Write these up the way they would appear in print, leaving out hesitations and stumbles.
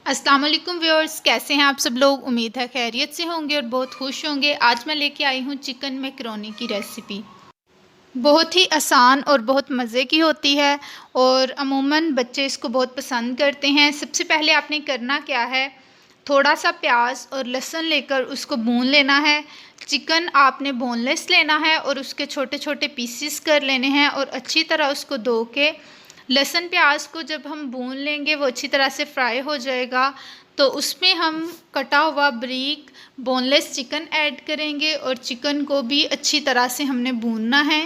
अस्सलाम वालेकुम व्यूअर्स, कैसे हैं आप सब लोग। उम्मीद है खैरियत से होंगे और बहुत खुश होंगे। आज मैं लेके आई हूँ चिकन मैकरोनी की रेसिपी। बहुत ही आसान और बहुत मज़े की होती है और अमूमन बच्चे इसको बहुत पसंद करते हैं। सबसे पहले आपने करना क्या है, थोड़ा सा प्याज और लहसुन लेकर उसको भून लेना है। चिकन आपने बोनलेस लेना है और उसके छोटे छोटे पीसेस कर लेने हैं और अच्छी तरह उसको धो के लहसुन प्याज को जब हम भून लेंगे वो अच्छी तरह से फ्राई हो जाएगा। तो उसमें हम कटा हुआ बारीक बोनलेस चिकन ऐड करेंगे और चिकन को भी अच्छी तरह से हमने भूनना है।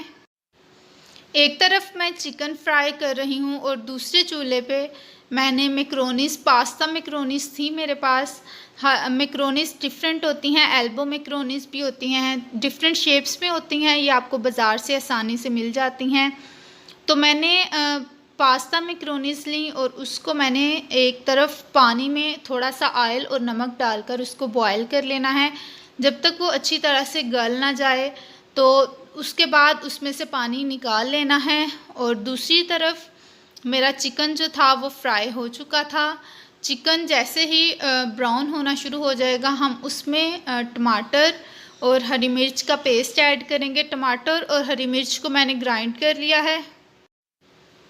एक तरफ मैं चिकन फ्राई कर रही हूँ और दूसरे चूल्हे पे मैंने मैक्रोनीस, पास्ता मैक्रोनीस थी मेरे पास। हाँ, मैक्रोनीस डिफरेंट होती हैं, एल्बो मैक्रोनीस भी होती हैं, डिफरेंट शेप्स में होती हैं। ये आपको बाज़ार से आसानी से मिल जाती हैं। तो मैंने पास्ता मैक्रोनीस ली और उसको मैंने एक तरफ पानी में थोड़ा सा ऑयल और नमक डालकर उसको बॉयल कर लेना है जब तक वो अच्छी तरह से गल ना जाए। तो उसके बाद उसमें से पानी निकाल लेना है और दूसरी तरफ मेरा चिकन जो था वो फ्राई हो चुका था। चिकन जैसे ही ब्राउन होना शुरू हो जाएगा हम उसमें टमाटर और हरी मिर्च का पेस्ट ऐड करेंगे। टमाटर और हरी मिर्च को मैंने ग्राइंड कर लिया है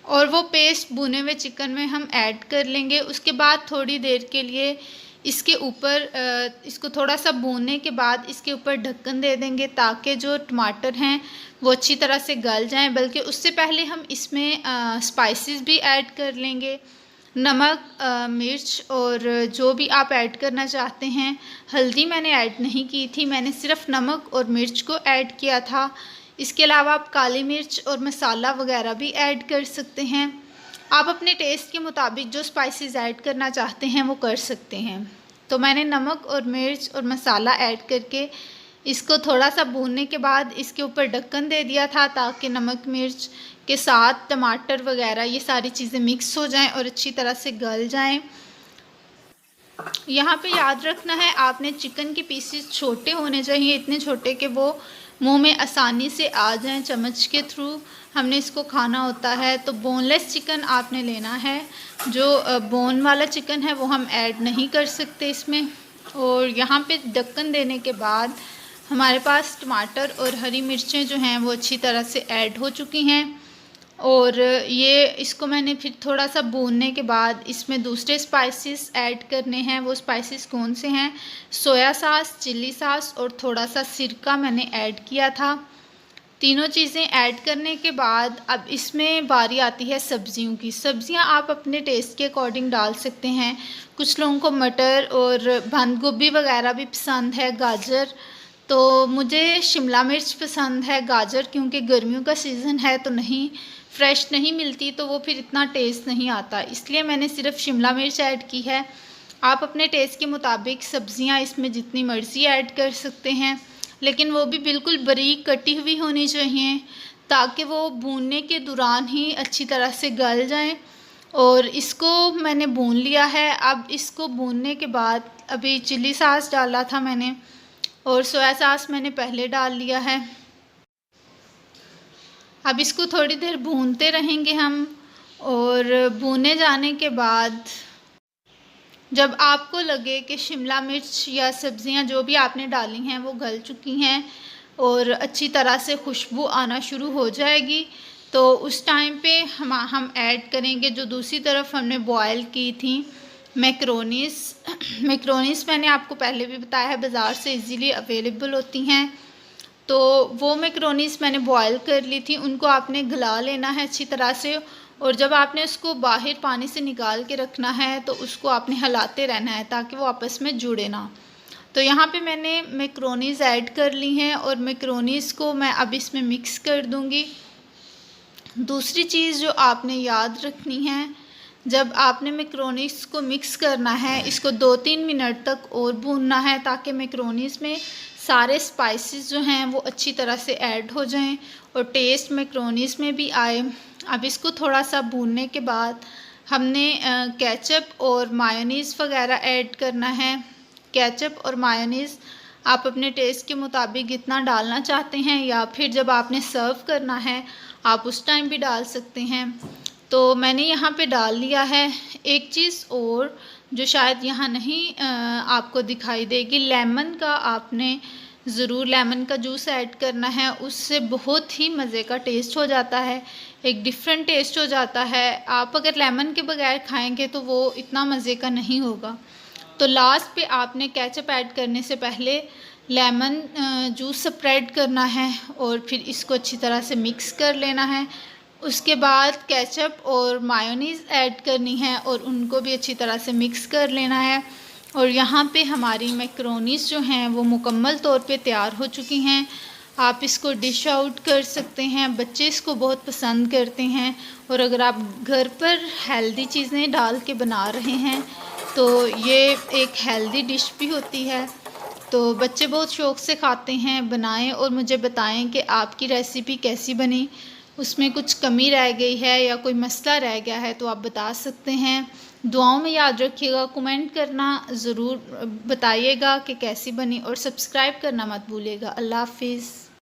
और वो पेस्ट भुने हुए चिकन में हम ऐड कर लेंगे। उसके बाद थोड़ी देर के लिए इसके ऊपर इसको थोड़ा सा भूनने के बाद इसके ऊपर ढक्कन दे देंगे ताकि जो टमाटर हैं वो अच्छी तरह से गल जाएं। बल्कि उससे पहले हम इसमें स्पाइसेस भी ऐड कर लेंगे, नमक, मिर्च और जो भी आप ऐड करना चाहते हैं। हल्दी मैंने ऐड नहीं की थी, मैंने सिर्फ नमक और मिर्च को ऐड किया था। इसके अलावा आप काली मिर्च और मसाला वगैरह भी ऐड कर सकते हैं। आप अपने टेस्ट के मुताबिक जो स्पाइसेस ऐड करना चाहते हैं वो कर सकते हैं। तो मैंने नमक और मिर्च और मसाला ऐड करके इसको थोड़ा सा भूनने के बाद इसके ऊपर ढक्कन दे दिया था ताकि नमक मिर्च के साथ टमाटर वगैरह ये सारी चीज़ें मिक्स हो जाएं और अच्छी तरह से गल जाएं। यहाँ पे याद रखना है आपने चिकन के पीसेस छोटे होने चाहिए, इतने छोटे कि वो मुंह में आसानी से आ जाएं। चम्मच के थ्रू हमने इसको खाना होता है। तो बोनलेस चिकन आपने लेना है, जो बोन वाला चिकन है वो हम ऐड नहीं कर सकते इसमें। और यहाँ पे ढक्कन देने के बाद हमारे पास टमाटर और हरी मिर्चें जो हैं वो अच्छी तरह से ऐड हो चुकी हैं। और ये इसको मैंने फिर थोड़ा सा भूनने के बाद इसमें दूसरे स्पाइसेस ऐड करने हैं। वो स्पाइसेस कौन से हैं, सोया सॉस, चिल्ली सॉस और थोड़ा सा सिरका मैंने ऐड किया था। तीनों चीज़ें ऐड करने के बाद अब इसमें बारी आती है सब्जियों की। सब्जियां आप अपने टेस्ट के अकॉर्डिंग डाल सकते हैं। कुछ लोगों को मटर और बंद गोभी वगैरह भी पसंद है, गाजर। तो मुझे शिमला मिर्च पसंद है, गाजर क्योंकि गर्मियों का सीज़न है तो नहीं फ्रेश नहीं मिलती तो वो फिर इतना टेस्ट नहीं आता, इसलिए मैंने सिर्फ शिमला मिर्च ऐड की है। आप अपने टेस्ट के मुताबिक सब्जियां इसमें जितनी मर्ज़ी ऐड कर सकते हैं, लेकिन वो भी बिल्कुल बारीक कटी हुई होनी चाहिए ताकि वो भूनने के दौरान ही अच्छी तरह से गल जाएं। और इसको मैंने भून लिया है। अब इसको भूनने के बाद अभी चिल्ली सॉस डाला था मैंने और सोया सॉस मैंने पहले डाल लिया है। अब इसको थोड़ी देर भूनते रहेंगे हम और भूने जाने के बाद जब आपको लगे कि शिमला मिर्च या सब्ज़ियां जो भी आपने डाली हैं वो गल चुकी हैं और अच्छी तरह से खुशबू आना शुरू हो जाएगी, तो उस टाइम पे हम ऐड करेंगे जो दूसरी तरफ हमने बॉयल की थी मैक्रोनीस। मैक्रोनीस मैंने आपको पहले भी बताया है बाज़ार से इजीली अवेलेबल होती हैं। तो वो मैक्रोनीस मैंने बॉयल कर ली थी, उनको आपने गला लेना है अच्छी तरह से। और जब आपने उसको बाहर पानी से निकाल के रखना है तो उसको आपने हिलाते रहना है ताकि वो आपस में जुड़े ना। तो यहाँ पे मैंने मैक्रोनीस ऐड कर ली हैं और मैक्रोनीस को मैं अब इसमें मिक्स कर दूँगी। दूसरी चीज़ जो आपने याद रखनी है, जब आपने मैक्रोनीस को मिक्स करना है इसको 2-3 मिनट तक और भूनना है ताकि मैक्रोनीस में सारे स्पाइसेस जो हैं वो अच्छी तरह से ऐड हो जाएं और टेस्ट मैक्रोनीस में भी आए। अब इसको थोड़ा सा भूनने के बाद हमने केचप और मायोनीज़ वगैरह ऐड करना है। केचप और मायोनीज़ आप अपने टेस्ट के मुताबिक इतना डालना चाहते हैं या फिर जब आपने सर्व करना है आप उस टाइम भी डाल सकते हैं। तो मैंने यहाँ पे डाल लिया है। एक चीज़ और, जो शायद यहाँ नहीं आपको दिखाई देगी। लेमन का आपने ज़रूर लेमन का जूस ऐड करना है, उससे बहुत ही मज़े का टेस्ट हो जाता है, एक डिफरेंट टेस्ट हो जाता है। आप अगर लेमन के बगैर खाएंगे तो वो इतना मज़े का नहीं होगा। तो लास्ट पे आपने केचप ऐड करने से पहले लेमन जूस स्प्रेड करना है और फिर इसको अच्छी तरह से मिक्स कर लेना है। उसके बाद केचप और मायोनीज़ ऐड करनी है और उनको भी अच्छी तरह से मिक्स कर लेना है। और यहाँ पे हमारी मैक्रोनीज़ जो हैं वो मुकम्मल तौर पे तैयार हो चुकी हैं। आप इसको डिश आउट कर सकते हैं, बच्चे इसको बहुत पसंद करते हैं। और अगर आप घर पर हेल्दी चीज़ें डाल के बना रहे हैं तो ये एक हेल्दी डिश भी होती है। तो बच्चे बहुत शौक़ से खाते हैं। बनाएं और मुझे बताएं कि आपकी रेसिपी कैसी बनी, उसमें कुछ कमी रह गई है या कोई मसला रह गया है तो आप बता सकते हैं। दुआओं में याद रखिएगा, कमेंट करना ज़रूर बताइएगा कि कैसी बनी और सब्सक्राइब करना मत भूलिएगा। अल्लाह हाफ़िज़।